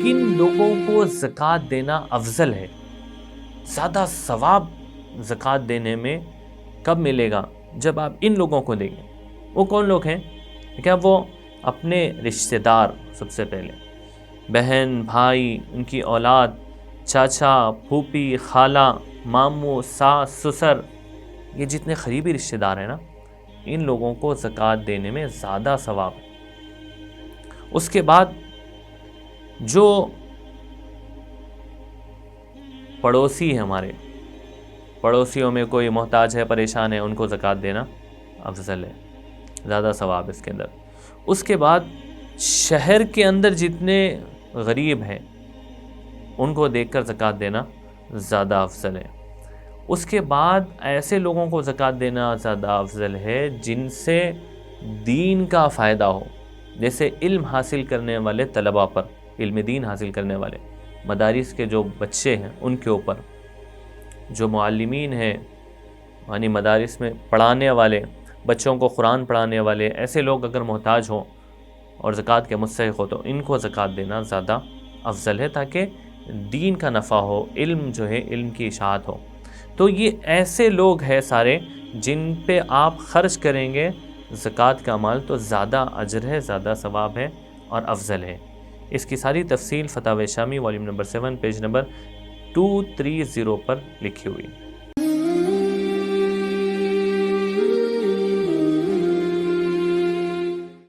کن لوگوں کو زکوٰۃ دینا افضل ہے، زیادہ ثواب زکوٰۃ دینے میں کب ملے گا؟ جب آپ ان لوگوں کو دیں گے۔ وہ کون لوگ ہیں؟ کیا وہ اپنے رشتہ دار، سب سے پہلے بہن، بھائی، ان کی اولاد، چاچا، پھوپھی، خالہ، ماموں، ساس، سسر، یہ جتنے قریبی رشتہ دار ہیں نا، ان لوگوں کو زکوٰۃ دینے میں زیادہ ثواب ہے۔ اس کے بعد جو پڑوسی ہیں ہمارے، پڑوسیوں میں کوئی محتاج ہے، پریشان ہے، ان کو زکوٰۃ دینا افضل ہے، زیادہ ثواب اس کے اندر۔ اس کے بعد شہر کے اندر جتنے غریب ہیں ان کو دیکھ کر زکوٰۃ دینا زیادہ افضل ہے۔ اس کے بعد ایسے لوگوں کو زکوٰۃ دینا زیادہ افضل ہے جن سے دین کا فائدہ ہو، جیسے علم حاصل کرنے والے طلباء پر، علم دین حاصل کرنے والے مدارس کے جو بچے ہیں ان کے اوپر، جو معلمین ہیں یعنی مدارس میں پڑھانے والے، بچوں کو قرآن پڑھانے والے، ایسے لوگ اگر محتاج ہوں اور زکوٰۃ کے مستحق ہو تو ان کو زکوٰۃ دینا زیادہ افضل ہے، تاکہ دین کا نفع ہو، علم جو ہے علم کی اشاعت ہو۔ تو یہ ایسے لوگ ہیں سارے جن پہ آپ خرچ کریں گے زکوٰۃ کا مال تو زیادہ اجر ہے، زیادہ ثواب ہے اور افضل ہے۔ اس کی ساری تفصیل فتاوی شامی والیوم نمبر 7 پیج نمبر 230 پر لکھی ہوئی۔